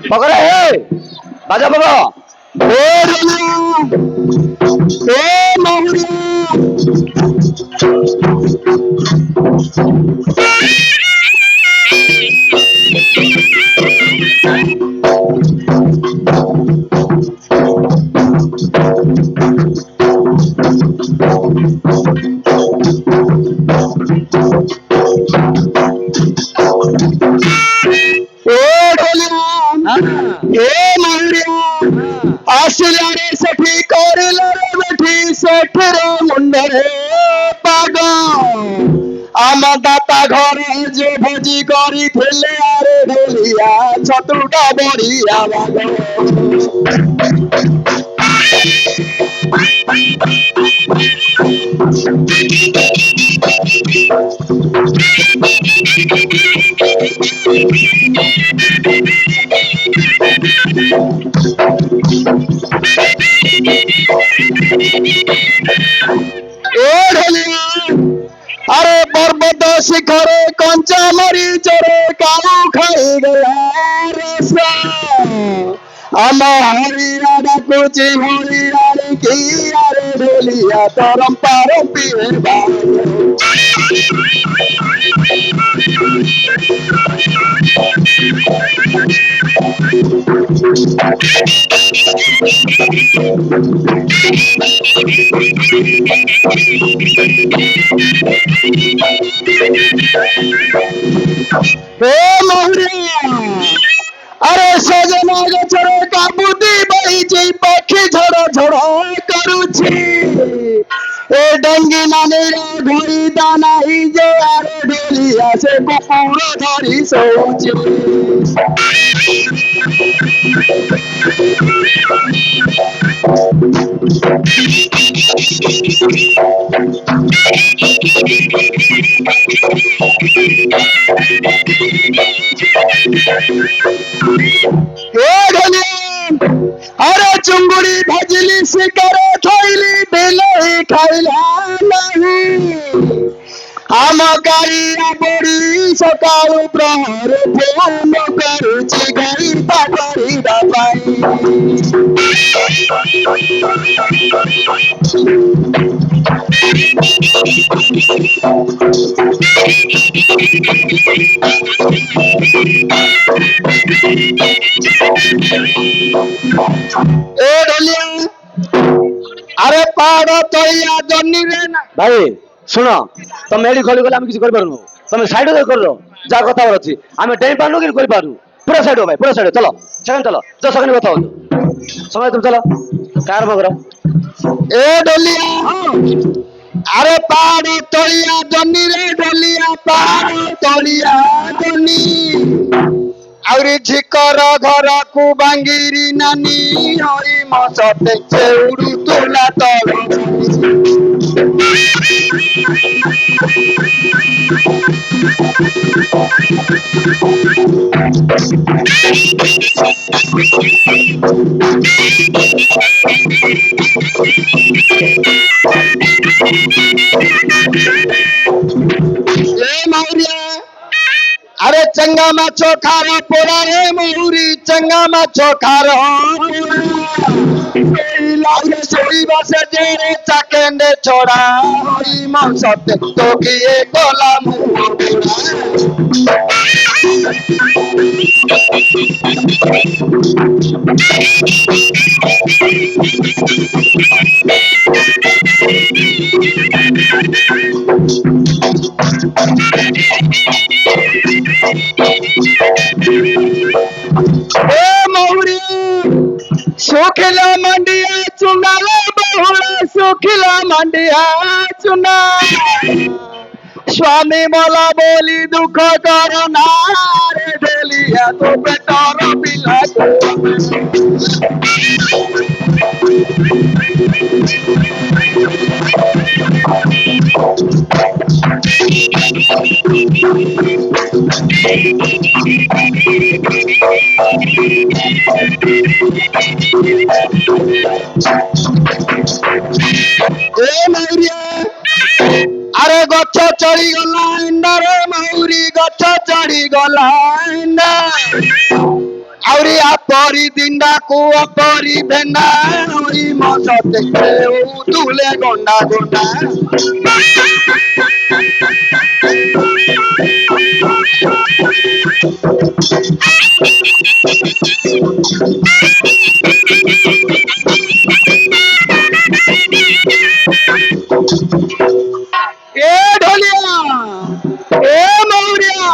पकड़े हे बाजा बाबा आशिलारे सठी कोरिलारे बैठी सेठरे मुंडरे पागो आमा दाता घरे जे भोजी करी थेले आरे ढोलिया छतुटा बड़िया बागो अरे पर्वत शिखरे कंचा मरी चरे काऊ खाई गया रसा आम हरिया डाकुची हरिया की अरे ढोलिया तरम पारो पिए अरे सजना गचरे का बुद्धि बही जी पक्षी झड़ झड़ करुची ए डंगी नानी घोड़ी दाना ही जे अरे ढोलिया से कुकुर धरी सोची अरे चुंगुड़ी भजली शिकरे थैली बिलही खाइला नहीं आम गाइया बड़ी सकाळु प्रहर फोन करुची गई पाकरी बापाई ए ढोलिया अरे पाड़ तैया जन्नी रे ना भाई सुनो तुम एडी खोली गले हम किसी कर पारनु तुम साइड कर लो जा कथा और अछि हम टाइम पारनु कि कर पारनु पूरा साइड हो भाई पूरा साइड चलो सेकंड चलो जो सेकंड कथा हो समय तुम चलो कार मगरो ए ढोलिया अरे पाड़ तैया जन्नी रे ढोलिया पाड़ तैया जन्नी आउरी झिकर घर को बांगिरी नानी हई मसते चेउडू तुला तल ए मौरिया अरे चंगा माछो खारो पोड़ा रे महुरी चंगा माछो खारो আগে শরীবা সে যে রে চাকেন্ডে ছড়া হই মন সতে তো গিয়ে গলাম এ মৌরি শুকিলা মান্ডিয়া চুনা রে বহুড়া শুকিলা মান্ডিয়া চুনা স্বামী মলা বলি দুঃখ কর না রে ঢেলিয়া তো পেটর পিলা এ মৌরিয়া আরে গছ চড়ি গলা ইন্দারে মৌরি গছ চড়ি গলা ইন্দা আউরি আপরি দিন্দা কু আপরি ভেন্ডা ওই মসতে তুলে গন্ডা গন্ডা এ ঢোলিয়া এ মৌরিয়া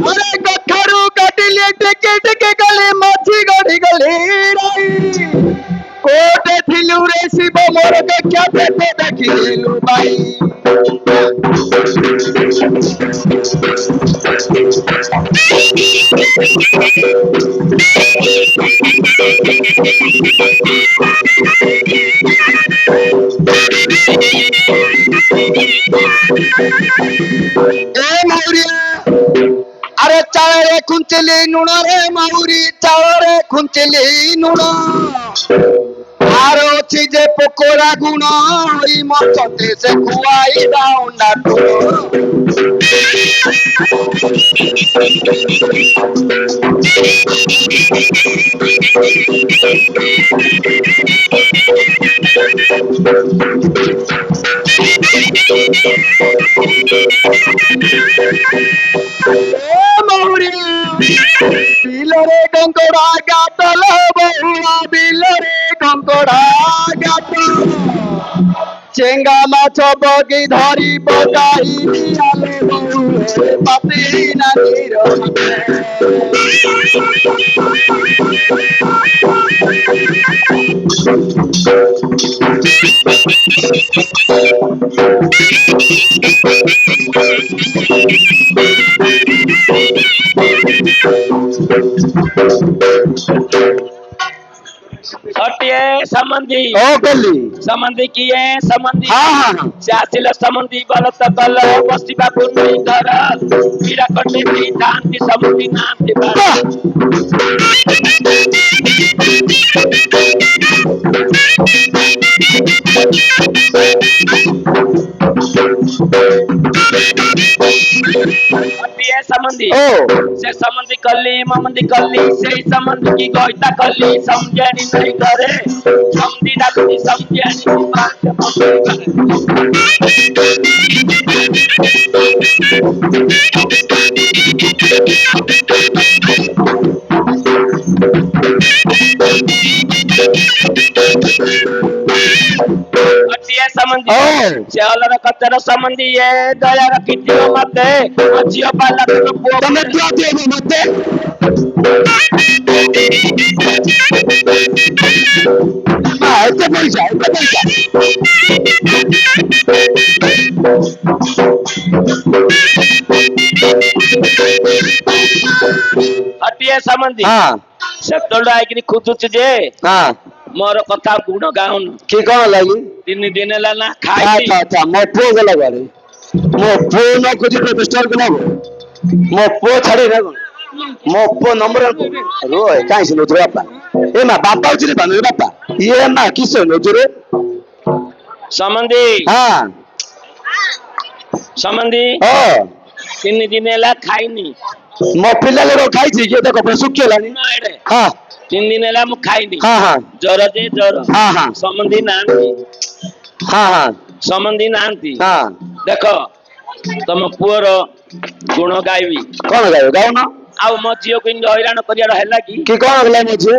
আরে কখারু কাটিলে টেকে টেকে গলে মাছি গড়ি গলি রাই কোটে থিলু রে শিব মোর দেখা পেতে দেখিলু ভাই এ মৌরিয়া আরে চাওয়ারে খুঁচলি নুন রে মাউরি চাওয়ারে খুঁচলি নুন আর অছি যে পকোড়া গুণ ওই মচতে সে খুয়াই দাও না বিলরে গঙ্গড়া গাতল বহুয়া বিলরে গঙ্গড়া গাত চেঙ্গা মাছ বগি ধরি পকাই আলো বহু পাতি না নীর हटिए संबंधी ओ गली संबंधी किए संबंधी हाँ चासिल संबंधी गलत कल बस्ती बाबू नहीं कर मीरा कटे भी शांति संबंधी नाम के हटिए संबंधी ओ से संबंधी कल्ली ममंदी कल्ली से संबंधी की गोइता कल्ली समझे नहीं करे समझी डाकनी समझे नहीं बात हटिए संबंधी चलो कचरा संबंधी ये दया रखी मते जियो पाला को તમે ક્યાં દેવો મતે માં એટલે પૈસા हटिए संबंधी हाँ से तोड़ा है कि खुद जे हाँ मोर कथा गुण गाउन কি কোন লাগি दिन दिन ला ना खाई আচ্ছা আচ্ছা মো পো গলা গাড়ি মো পো ন খুঁজি প্রতিষ্ঠার গলা মো পো ছাড়ি না মো পো নম্বর রোয় কাই শুনো তো বাপা এ মা বাপা উচিত বানু বাপা ইয়ে মা কি শুনো জোরে संबंधी হ্যাঁ संबंधी ও दिन दिन ला खाई नहीं ମୋ ପିଲା ଲୋକ ଖାଇଛି କିଏ ଦେଖ ପୁରା ଶୁଖିଗଲାଣି ना रे ହଁ 3 ଦିନ ହେଲା ମୁଁ ଖାଇନି। ହଁ ହଁ ଜର ଯେ ଜର। ହଁ ହଁ ସମନ୍ଧି ନାହାନ୍ତି। ହଁ ହଁ ସମନ୍ଧି ନାହାନ୍ତି। ହଁ ଦେଖ ତମ ପୁଅର ଗୁଣ ଗାଇବି। କଣ ଗାଇବ ଗାଉନ? ଆଉ ମୋ ଝିଅକୁ ଇନ୍ତି ହଇରାଣ କରିବାର ହେଲା କି? କି କଣ ହେଲା ମୋ ଝିଅ?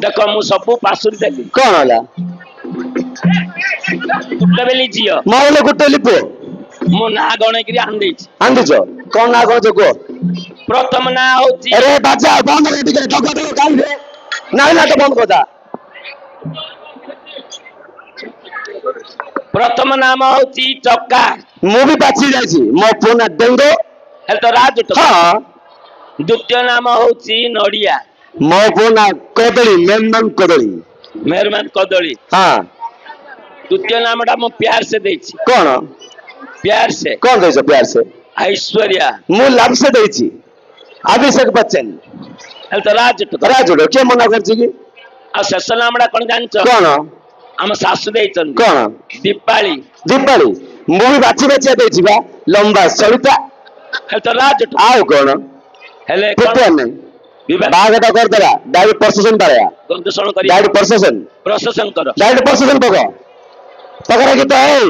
ଦେଖ ମୁଁ ସବୁ ପାଶୁରି ଦେଲି। କଣ ହେଲା? ଗୋଟେ ବେଲି ଝିଅ ମୋ ହେଲେ ଗୋଟେ ଲିପେ ମୋ ନାଁ ଗଣେଇକିରି ଆଣିଦେଇଛି। ଆନ୍ଦିଛ କଣ ନା କହୁଛ କୁହ? ପ୍ରଥମ ନାଁ ହଉଛି ଆରେ ବାଜା ବନ୍ଦ କର ଟିକେ ଢଗ ଢଗ ଗାଇବେ। ନାଇଁ ନା ତ ବନ୍ଦ କଥା। ପ୍ରଥମ ନାମ ହଉଛି ଚକା। ମୁଁ ବି ବାଛି ଯାଇଛି ମୋ ପୁଅ ନା ଡେଙ୍ଗ। ହେଲେ ତ ରାଜୁଟ। ହଁ ଦ୍ୱିତୀୟ ନାମ ହଉଛି ନଡିଆ। ମୋ ପୁଅ ନା କଦଳୀ ମେନ୍ କଦଳୀ। ମେହରମାନ କଦଳୀ। ହଁ ତୃତୀୟ ନାମଟା ମୁଁ ପ୍ୟାର ସେ ଦେଇଛି। କଣ ପ୍ୟାର ସେ କଣ ଦେଇଛ ପ୍ୟାର ସେ? ଐଶ୍ୱର୍ଯ୍ୟା। ମୁଁ ଲାଭ ସେ ଦେଇଛି ଅଭିଷେକ ବଚ୍ଚନ। ହେଲେ ତ ରାଜୁଟ। ରାଜୁଡ କିଏ ମନା କରିଛି କି? ଆଉ ଶେଷ ନାମଟା କଣ ଜାଣିଛ? କଣ ଆମ ଶାଶୁ ଦେଇଛନ୍ତି କଣ? ଦୀପାଳି। ଦୀପାଳି ମୁଁ ବି ବାଛି ବାଛିଆ ଦେଇଛି ବା ଲମ୍ବା ସଳିତା। ହେଲେ ତ ରାଜୁଟ। ଆଉ କଣ ହେଲେ କଣ ପ୍ରିପେୟାର ନାହିଁ ବିବାହ ବାହାଘରଟା କରିଦେବା ଡାଇରେକ୍ଟ ପ୍ରସେସନ ପାଳିବା। ପ୍ରଦୂଷଣ କରି ଡାଇରେକ୍ଟ ପ୍ରସେସନ ପ୍ରଶଂସନ କର। ଡାଇରେକ୍ଟ ପ୍ରସେସନ ପକ ପକରା ଗୀତ ହେଇ